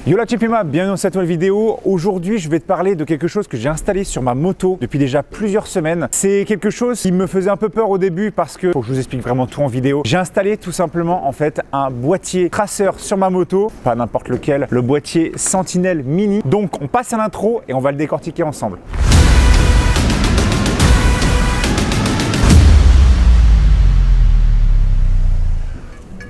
Yo la Puma, bienvenue dans cette nouvelle vidéo. Aujourd'hui, je vais te parler de quelque chose que j'ai installé sur ma moto depuis déjà plusieurs semaines. C'est quelque chose qui me faisait un peu peur au début parce que, faut que je vous explique vraiment tout en vidéo. J'ai installé tout simplement en fait un boîtier traceur sur ma moto, pas n'importe lequel, le boîtier Sentinel Mini. Donc on passe à l'intro et on va le décortiquer ensemble.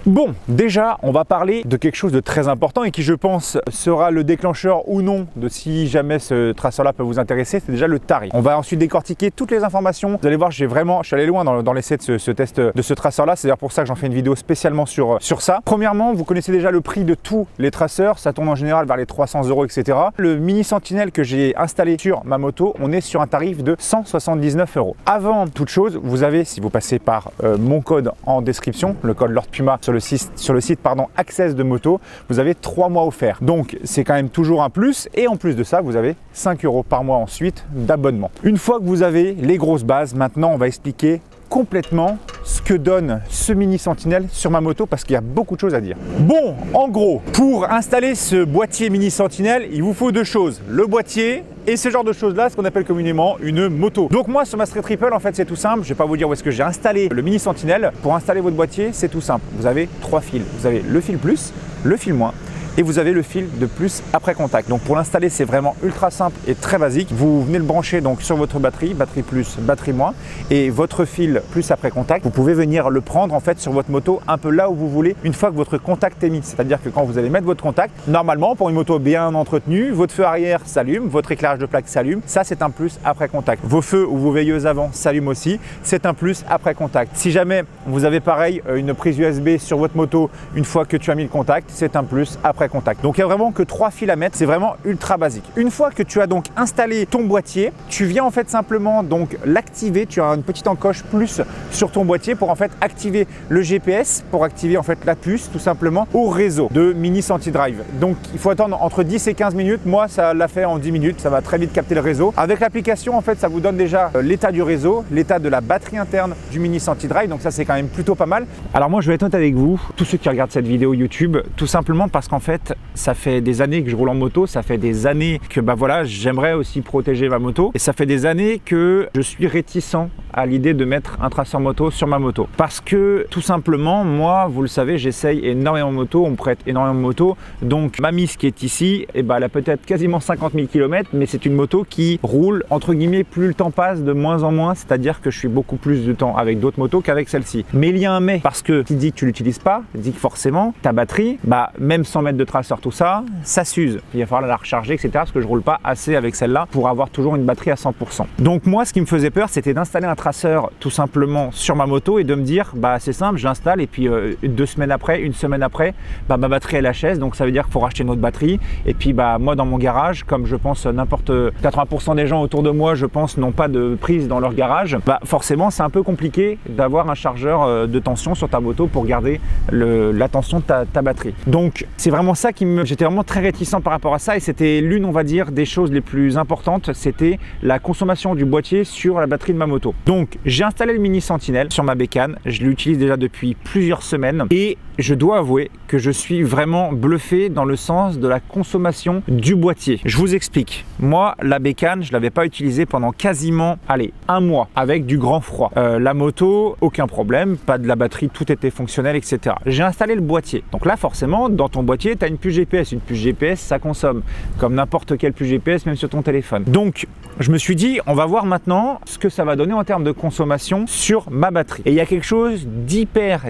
Bon, déjà, on va parler de quelque chose de très important et qui, je pense, sera le déclencheur ou non de si jamais ce traceur-là peut vous intéresser, c'est déjà le tarif. On va ensuite décortiquer toutes les informations. Vous allez voir, je suis allé loin dans l'essai de ce test de ce traceur-là. C'est d'ailleurs pour ça que j'en fais une vidéo spécialement sur ça. Premièrement, vous connaissez déjà le prix de tous les traceurs. Ça tourne en général vers les 300 €, etc. Le Mini Sentinel que j'ai installé sur ma moto, on est sur un tarif de 179 €. Avant toute chose, vous avez, si vous passez par mon code en description, le code Lord Puma sur le site Access de moto, vous avez 3 mois offerts. Donc c'est quand même toujours un plus et en plus de ça, vous avez 5 € par mois ensuite d'abonnement. Une fois que vous avez les grosses bases, maintenant on va expliquer complètement ce que donne ce Mini Sentinel sur ma moto parce qu'il y a beaucoup de choses à dire. Bon, en gros, pour installer ce boîtier Mini Sentinel, il vous faut deux choses, le boîtier et ce genre de choses là, ce qu'on appelle communément une moto. Donc moi sur ma Street Ripple, en fait c'est tout simple, je vais pas vous dire où est-ce que j'ai installé le Mini Sentinel. Pour installer votre boîtier, c'est tout simple, vous avez 3 fils, vous avez le fil plus, le fil moins et vous avez le fil de plus après contact. Donc pour l'installer, c'est vraiment ultra simple et très basique. Vous venez le brancher donc sur votre batterie plus, batterie moins, et votre fil plus après contact, vous pouvez venir le prendre en fait sur votre moto un peu là où vous voulez une fois que votre contact est mis. C'est-à-dire que quand vous allez mettre votre contact, normalement pour une moto bien entretenue, votre feu arrière s'allume, votre éclairage de plaque s'allume, ça c'est un plus après contact. Vos feux ou vos veilleuses avant s'allument aussi, c'est un plus après contact. Si jamais vous avez pareil une prise USB sur votre moto une fois que tu as mis le contact, c'est un plus après contact. Donc il n'y a vraiment que 3 fils à mettre, c'est vraiment ultra basique. Une fois que tu as donc installé ton boîtier, tu viens en fait simplement donc l'activer, tu as une petite encoche plus sur ton boîtier pour en fait activer le GPS, pour activer en fait la puce tout simplement au réseau de Mini SentiDrive. Donc il faut attendre entre 10 et 15 minutes, moi ça l'a fait en 10 minutes, ça va très vite capter le réseau. Avec l'application en fait ça vous donne déjà l'état du réseau, l'état de la batterie interne du Mini SentiDrive, donc ça c'est quand même plutôt pas mal. Alors moi je vais être honnête avec vous, tous ceux qui regardent cette vidéo YouTube, tout simplement parce qu'en fait ça fait des années que je roule en moto, ça fait des années que bah voilà, j'aimerais aussi protéger ma moto et ça fait des années que je suis réticent à l'idée de mettre un traceur moto sur ma moto parce que tout simplement moi, vous le savez, j'essaye énormément de moto, on me prête énormément de moto, donc ma Miss qui est ici, et bah, elle a peut-être quasiment 50 000 km, mais c'est une moto qui roule entre guillemets plus le temps passe de moins en moins, c'est-à-dire que je suis beaucoup plus de temps avec d'autres motos qu'avec celle-ci. Mais il y a un mais, parce que qui dit que tu l'utilises pas, dit que forcément ta batterie, bah même sans mettre de traceur tout ça, ça s'use. Il va falloir la recharger, etc. parce que je roule pas assez avec celle-là pour avoir toujours une batterie à 100%. Donc moi, ce qui me faisait peur, c'était d'installer un traceur tout simplement sur ma moto et de me dire, bah c'est simple, je l'installe et puis 2 semaines après, une semaine après, bah ma batterie elle HS, donc ça veut dire qu'il faut racheter une autre batterie. Et puis bah moi dans mon garage, comme je pense n'importe 80% des gens autour de moi, je pense n'ont pas de prise dans leur garage, bah forcément c'est un peu compliqué d'avoir un chargeur de tension sur ta moto pour garder la tension de ta batterie. Donc c'est vraiment ça qui j'étais vraiment très réticent par rapport à ça et c'était l'une, on va dire, des choses les plus importantes, c'était la consommation du boîtier sur la batterie de ma moto. Donc j'ai installé le Mini Sentinel sur ma bécane, je l'utilise déjà depuis plusieurs semaines et je dois avouer que je suis vraiment bluffé dans le sens de la consommation du boîtier. Je vous explique. Moi, la bécane, je l'avais pas utilisée pendant quasiment, allez, 1 mois avec du grand froid. La moto, aucun problème, pas de la batterie, tout était fonctionnel, etc. J'ai installé le boîtier. Donc là, forcément, dans ton boîtier, tu as une puce GPS. Une puce GPS, ça consomme comme n'importe quelle puce GPS, même sur ton téléphone. Donc, je me suis dit, on va voir maintenant ce que ça va donner en termes de consommation sur ma batterie. Et il y a quelque chose d'hyper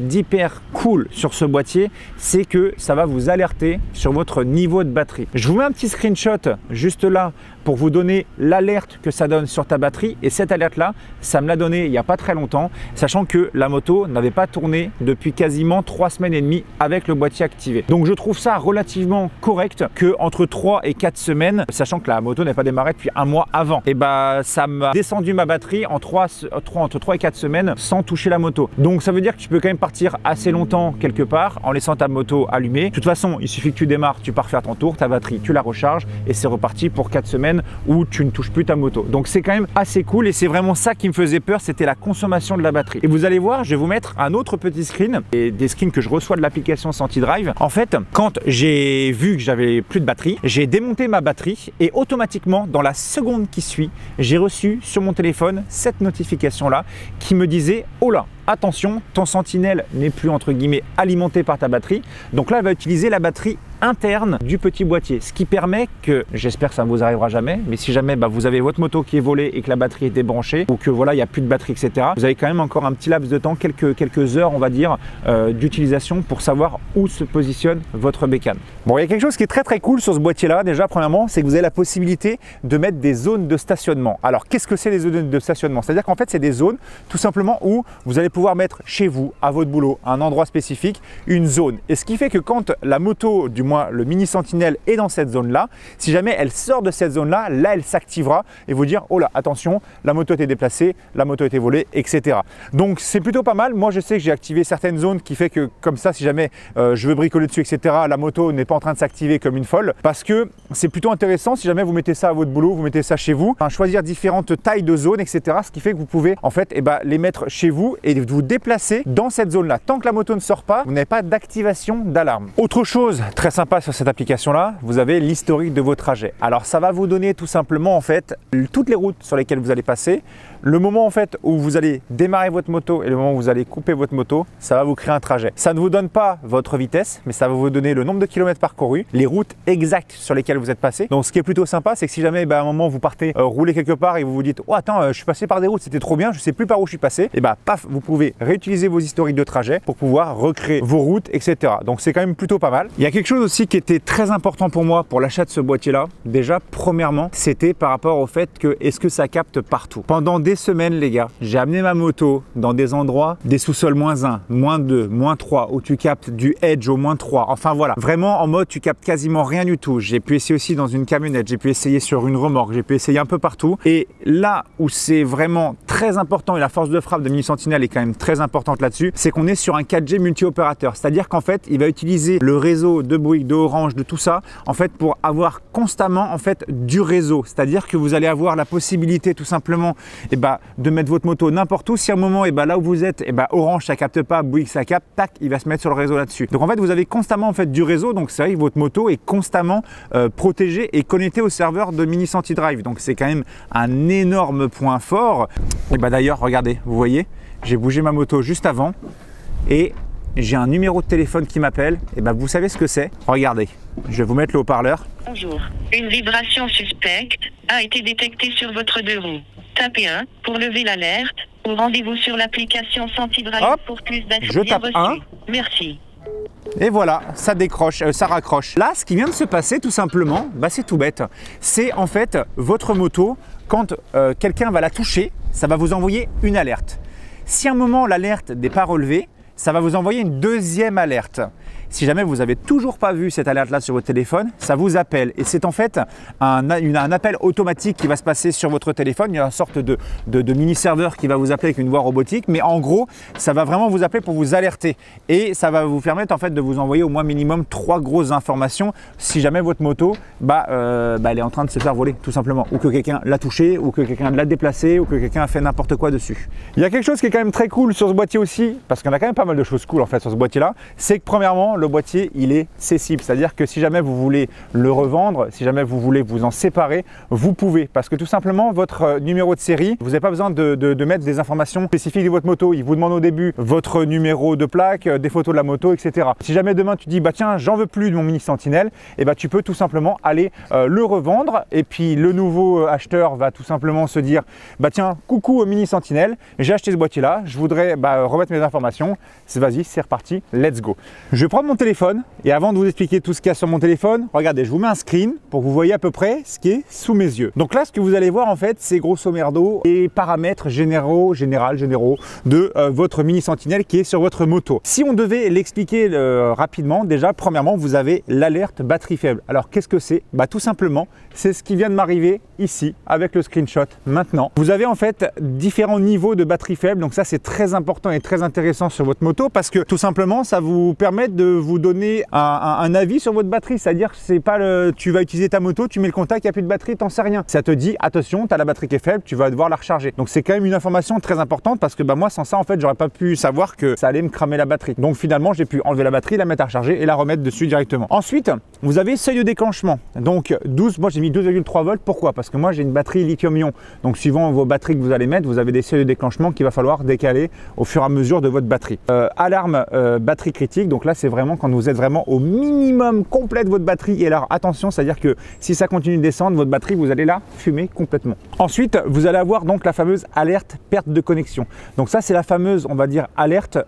cool sur ce boîtier, c'est que ça va vous alerter sur votre niveau de batterie. Je vous mets un petit screenshot juste là pour vous donner l'alerte que ça donne sur ta batterie et cette alerte là, ça me l'a donné il n'y a pas très longtemps, sachant que la moto n'avait pas tourné depuis quasiment 3 semaines et demie avec le boîtier activé. Donc je trouve ça relativement correct que entre 3 et 4 semaines, sachant que la moto n'a pas démarré depuis 1 mois avant, et bah ça m'a descendu ma batterie entre 3 et 4 semaines sans toucher la moto. Donc ça veut dire que tu peux quand même partir assez longtemps quelque quelque part en laissant ta moto allumée. De toute façon, il suffit que tu démarres, tu pars faire ton tour, ta batterie, tu la recharges et c'est reparti pour 4 semaines où tu ne touches plus ta moto. Donc c'est quand même assez cool et c'est vraiment ça qui me faisait peur, c'était la consommation de la batterie. Et vous allez voir, je vais vous mettre un autre petit screen et des screens que je reçois de l'application SentiDrive. En fait, quand j'ai vu que j'avais plus de batterie, j'ai démonté ma batterie et automatiquement, dans la seconde qui suit, j'ai reçu sur mon téléphone cette notification-là qui me disait « Oh là, attention, ton Sentinelle n'est plus entre guillemets alimenté par ta batterie. » Donc là, elle va utiliser la batterie interne du petit boîtier, ce qui permet que, j'espère que ça ne vous arrivera jamais, mais si jamais vous avez votre moto qui est volée et que la batterie est débranchée ou que voilà, il n'y a plus de batterie, etc., vous avez quand même encore un petit laps de temps, quelques heures, on va dire, d'utilisation pour savoir où se positionne votre bécane. Bon, il y a quelque chose qui est très cool sur ce boîtier-là. Déjà, premièrement, c'est que vous avez la possibilité de mettre des zones de stationnement. Alors, qu'est-ce que c'est les zones de stationnement? C'est-à-dire qu'en fait, c'est des zones tout simplement où vous allez pouvoir mettre chez vous, à votre boulot, à un endroit spécifique, une zone. Et ce qui fait que quand la moto, du moins le Mini Sentinelle, est dans cette zone-là, si jamais elle sort de cette zone-là, là, elle s'activera et vous dire, oh là, attention, la moto a été déplacée, la moto a été volée, etc. Donc, c'est plutôt pas mal. Moi, je sais que j'ai activé certaines zones qui fait que, comme ça, si jamais je veux bricoler dessus, etc., la moto n'est pas en train de s'activer comme une folle, parce que c'est plutôt intéressant si jamais vous mettez ça à votre boulot, vous mettez ça chez vous, choisir différentes tailles de zones, etc., ce qui fait que vous pouvez en fait les mettre chez vous et vous déplacer dans cette zone-là. Tant que la moto ne sort pas, vous n'avez pas d'activation d'alarme. Autre chose très sympa sur cette application-là, vous avez l'historique de vos trajets. Alors ça va vous donner tout simplement en fait toutes les routes sur lesquelles vous allez passer, le moment en fait où vous allez démarrer votre moto et le moment où vous allez couper votre moto, ça va vous créer un trajet. Ça ne vous donne pas votre vitesse, mais ça va vous donner le nombre de kilomètres parcourus, les routes exactes sur lesquelles vous êtes passé. Donc ce qui est plutôt sympa, c'est que si jamais à un moment vous partez rouler quelque part et vous vous dites oh attends, je suis passé par des routes, c'était trop bien, je sais plus par où je suis passé, et paf, vous pouvez réutiliser vos historiques de trajet pour pouvoir recréer vos routes, etc. Donc c'est quand même plutôt pas mal. Il y a quelque chose aussi qui était très important pour moi pour l'achat de ce boîtier-là. Déjà, premièrement, c'était par rapport au fait que est-ce que ça capte partout. Pendant des semaines, les gars, j'ai amené ma moto dans des endroits, des sous-sols -1, -2, -3, où tu captes du Edge au -3. Enfin voilà, vraiment en mode tu captes quasiment rien du tout. J'ai pu essayer aussi dans une camionnette, j'ai pu essayer sur une remorque, j'ai pu essayer un peu partout. Et là où c'est vraiment très important et la force de frappe de Mini Sentinelle est quand même très importante là-dessus, c'est qu'on est sur un 4G multi-opérateur. C'est-à-dire qu'en fait, il va utiliser le réseau de Bouygues, de Orange, de tout ça, en fait, pour avoir constamment en fait du réseau. C'est-à-dire que vous allez avoir la possibilité tout simplement de mettre votre moto n'importe où. Si à un moment, là où vous êtes, Orange ça capte pas, Bouygues ça capte, tac, il va se mettre sur le réseau là-dessus. Donc en fait, vous avez constamment en fait du réseau. Donc c'est vrai que votre moto est constamment protégée et connectée au serveur de Mini SentiDrive. Donc c'est quand même un énorme point fort. Et d'ailleurs, regardez, vous voyez, j'ai bougé ma moto juste avant et j'ai un numéro de téléphone qui m'appelle. Et vous savez ce que c'est? Regardez, je vais vous mettre le haut-parleur. Bonjour, une vibration suspecte a été détectée sur votre deux roues. Tapez 1 pour lever l'alerte ou rendez-vous sur l'application SentiDrive pour plus d'informations. Je tape 1. Merci. Et voilà, ça décroche, ça raccroche. Là, ce qui vient de se passer tout simplement, c'est tout bête. C'est en fait votre moto, quand quelqu'un va la toucher, ça va vous envoyer une alerte. Si à un moment l'alerte n'est pas relevée, ça va vous envoyer une deuxième alerte. Si jamais vous n'avez toujours pas vu cette alerte-là sur votre téléphone, ça vous appelle. Et c'est en fait un appel automatique qui va se passer sur votre téléphone. Il y a une sorte de mini-serveur qui va vous appeler avec une voix robotique. Mais en gros, ça va vraiment vous appeler pour vous alerter. Et ça va vous permettre en fait de vous envoyer au moins minimum 3 grosses informations si jamais votre moto elle est en train de se faire voler, tout simplement. Ou que quelqu'un l'a touché, ou que quelqu'un l'a déplacé, ou que quelqu'un a fait n'importe quoi dessus. Il y a quelque chose qui est quand même très cool sur ce boîtier aussi, parce qu'on a quand même pas mal de choses cool en fait sur ce boîtier-là. C'est que premièrement, le boîtier il est cessible, c'est-à-dire que si jamais vous voulez le revendre, si jamais vous voulez vous en séparer, vous pouvez, parce que tout simplement votre numéro de série, vous n'avez pas besoin de mettre des informations spécifiques de votre moto. Il vous demande au début votre numéro de plaque, des photos de la moto, etc. Si jamais demain tu dis tiens, j'en veux plus de mon Mini Sentinelle, et tu peux tout simplement aller le revendre, et puis le nouveau acheteur va tout simplement se dire tiens, coucou Mini Sentinelle, j'ai acheté ce boîtier là, je voudrais remettre mes informations, vas-y, c'est reparti, let's go. Je vais prendre mon mon téléphone et avant de vous expliquer tout ce qu'il y a sur mon téléphone, regardez, je vous mets un screen pour que vous voyez à peu près ce qui est sous mes yeux. Donc là, ce que vous allez voir en fait, c'est grosso merdo les paramètres généraux de votre Mini Sentinelle qui est sur votre moto. Si on devait l'expliquer rapidement, déjà, premièrement, vous avez l'alerte batterie faible. Alors, qu'est-ce que c'est? Bah, tout simplement, c'est ce qui vient de m'arriver ici avec le screenshot maintenant. Vous avez en fait différents niveaux de batterie faible. Donc ça, c'est très important et très intéressant sur votre moto parce que tout simplement, ça vous permet de vous donner un avis sur votre batterie. C'est-à-dire que c'est pas tu vas utiliser ta moto, tu mets le contact, il n'y a plus de batterie, t'en sais rien. Ça te dit, attention, tu as la batterie qui est faible, tu vas devoir la recharger. Donc c'est quand même une information très importante parce que bah, moi, sans ça, en fait, j'aurais pas pu savoir que ça allait me cramer la batterie. Donc finalement, j'ai pu enlever la batterie, la mettre à recharger et la remettre dessus directement. Ensuite, vous avez seuil de déclenchement. Donc 12, moi j'ai mis 2,3 volts. Pourquoi? Parce que moi j'ai une batterie lithium-ion. Donc suivant vos batteries que vous allez mettre, vous avez des seuils de déclenchement qu'il va falloir décaler au fur et à mesure de votre batterie. Alarme batterie critique. Donc là c'est vraiment quand vous êtes vraiment au minimum complet de votre batterie. Et alors attention, c'est-à-dire que si ça continue de descendre, votre batterie, vous allez la fumer complètement. Ensuite, vous allez avoir donc la fameuse alerte perte de connexion. Donc ça c'est la fameuse, on va dire, alerte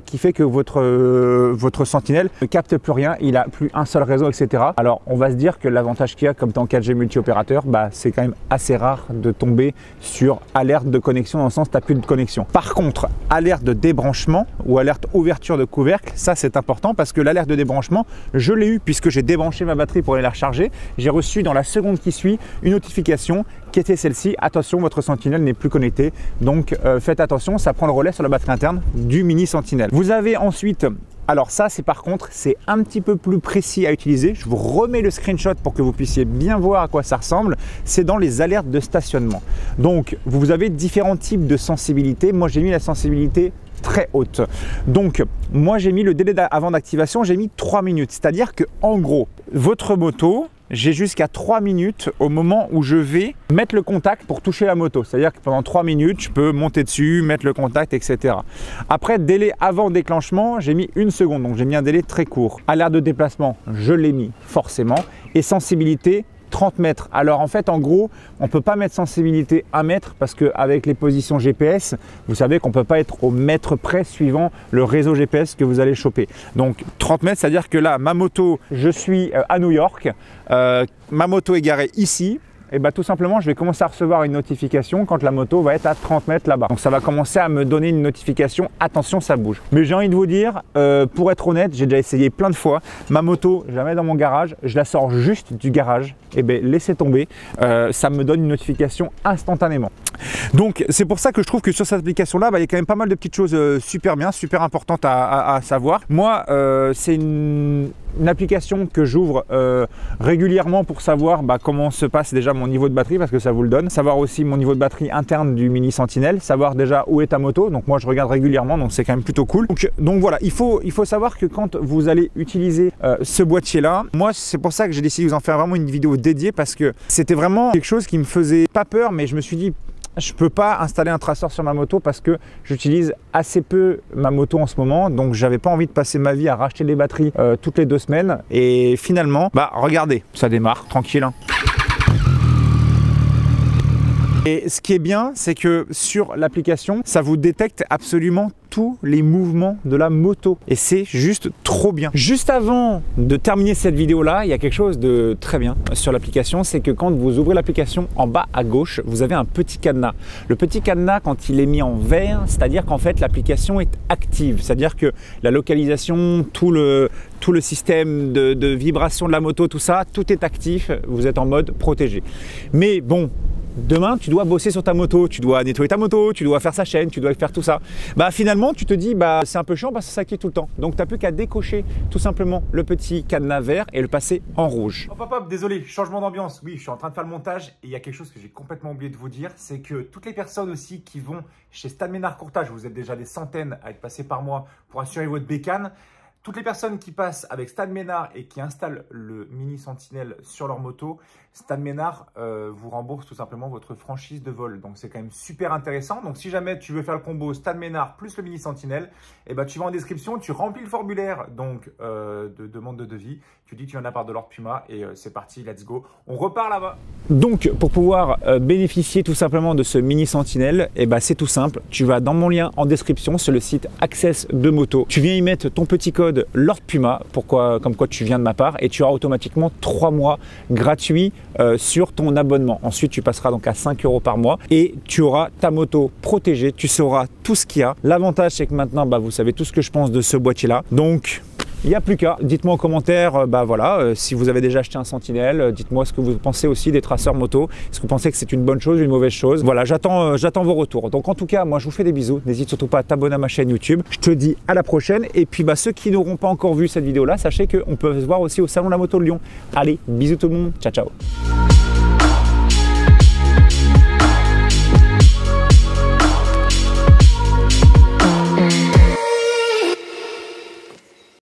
qui fait que votre Sentinelle ne capte plus rien, il a plus un seul réseau, etc. Alors on va se dire que l'avantage qu'il y a, comme tu es en 4G multi-opérateur, bah, c'est quand même assez rare de tomber sur alerte de connexion dans le sens tu n'as plus de connexion. Par contre, alerte de débranchement ou alerte ouverture de couvercle, ça c'est important parce que l'alerte de débranchement, je l'ai eu puisque j'ai débranché ma batterie pour aller la recharger. J'ai reçu dans la seconde qui suit une notification qui était celle-ci: attention, votre Sentinelle n'est plus connecté. Donc faites attention, ça prend le relais sur la batterie interne du Mini Sentinelle. Vous avez ensuite, alors ça c'est par contre, c'est un petit peu plus précis à utiliser. Je vous remets le screenshot pour que vous puissiez bien voir à quoi ça ressemble. C'est dans les alertes de stationnement. Donc vous avez différents types de sensibilité. Moi j'ai mis la sensibilité très haute. Donc moi j'ai mis le délai avant d'activation, j'ai mis 3 minutes. C'est-à-dire que en gros, votre moto, j'ai jusqu'à 3 minutes au moment où je vais mettre le contact pour toucher la moto. C'est-à-dire que pendant 3 minutes, je peux monter dessus, mettre le contact, etc. Après, délai avant déclenchement, j'ai mis 1 seconde. Donc, j'ai mis un délai très court. Alerte de déplacement, je l'ai mis forcément. Et sensibilité, 30 mètres. Alors en fait, en gros, on ne peut pas mettre sensibilité 1 mètre parce qu'avec les positions GPS, vous savez qu'on ne peut pas être au mètre près suivant le réseau GPS que vous allez choper. Donc 30 mètres, c'est-à-dire que là, ma moto, je suis à New York, ma moto est garée ici. Et bah tout simplement, je vais commencer à recevoir une notification quand la moto va être à 30 mètres là-bas. Donc ça va commencer à me donner une notification, attention, ça bouge. Mais j'ai envie de vous dire, pour être honnête, j'ai déjà essayé plein de fois. Ma moto, je la mets dans mon garage, je la sors juste du garage. Et bien laissez tomber, ça me donne une notification instantanément. Donc c'est pour ça que je trouve que sur cette application-là, bah, il y a quand même pas mal de petites choses super bien, super importantes à savoir. Moi, c'est une application que j'ouvre régulièrement pour savoir comment se passe déjà mon niveau de batterie, parce que ça vous le donne, savoir aussi mon niveau de batterie interne du Mini Sentinelle, savoir déjà où est ta moto. Donc moi je regarde régulièrement, donc c'est quand même plutôt cool. Donc voilà, il faut savoir que quand vous allez utiliser ce boîtier là, moi c'est pour ça que j'ai décidé de vous en faire vraiment une vidéo dédiée, parce que c'était vraiment quelque chose qui me faisait pas peur, mais je me suis dit je peux pas installer un traceur sur ma moto parce que j'utilise assez peu ma moto en ce moment, donc j'avais pas envie de passer ma vie à racheter les batteries toutes les 2 semaines. Et finalement, bah regardez, ça démarre tranquille, hein. Et ce qui est bien, c'est que sur l'application, ça vous détecte absolument tous les mouvements de la moto. Et c'est juste trop bien. Juste avant de terminer cette vidéo-là, il y a quelque chose de très bien sur l'application. C'est que quand vous ouvrez l'application, en bas à gauche, vous avez un petit cadenas. Le petit cadenas, quand il est mis en vert, c'est-à-dire qu'en fait, l'application est active. C'est-à-dire que la localisation, tout le système de vibration de la moto, tout ça, tout est actif. Vous êtes en mode protégé. Mais bon, demain, tu dois bosser sur ta moto, tu dois nettoyer ta moto, tu dois faire sa chaîne, tu dois faire tout ça. Bah finalement, tu te dis, bah c'est un peu chiant parce que ça s'active tout le temps. Donc, tu n'as plus qu'à décocher tout simplement le petit cadenas vert et le passer en rouge. Hop, hop, hop, désolé, changement d'ambiance. Oui, je suis en train de faire le montage et il y a quelque chose que j'ai complètement oublié de vous dire, c'est que toutes les personnes aussi qui vont chez Stade Ménard Courtage, vous êtes déjà des centaines à être passés par mois pour assurer votre bécane. Toutes les personnes qui passent avec Stade Ménard et qui installent le Mini Sentinelle sur leur moto, Stade Ménard vous rembourse tout simplement votre franchise de vol. Donc c'est quand même super intéressant. Donc si jamais tu veux faire le combo Stade Ménard plus le Mini Sentinelle, eh ben, tu vas en description, tu remplis le formulaire donc, de demande de devis, tu dis que tu viens de la part de Lord Puma et c'est parti, let's go. On repart là-bas. Donc, pour pouvoir bénéficier tout simplement de ce mini Sentinelle, et ben, c'est tout simple. Tu vas dans mon lien en description sur le site Access de Moto. Tu viens y mettre ton petit code Lord Puma, comme quoi tu viens de ma part, et tu auras automatiquement 3 mois gratuits sur ton abonnement. Ensuite, tu passeras donc à 5 € par mois et tu auras ta moto protégée. Tu sauras tout ce qu'il y a. L'avantage, c'est que maintenant, bah, vous savez tout ce que je pense de ce boîtier-là. Donc, il n'y a plus qu'à. Dites-moi en commentaire, si vous avez déjà acheté un Sentinelle, dites-moi ce que vous pensez aussi des traceurs moto. Est-ce que vous pensez que c'est une bonne chose ou une mauvaise chose? Voilà, j'attends vos retours. Donc en tout cas, moi je vous fais des bisous. N'hésite surtout pas à t'abonner à ma chaîne YouTube. Je te dis à la prochaine. Et puis ceux qui n'auront pas encore vu cette vidéo-là, sachez qu'on peut se voir aussi au Salon de la Moto de Lyon. Allez, bisous tout le monde. Ciao, ciao.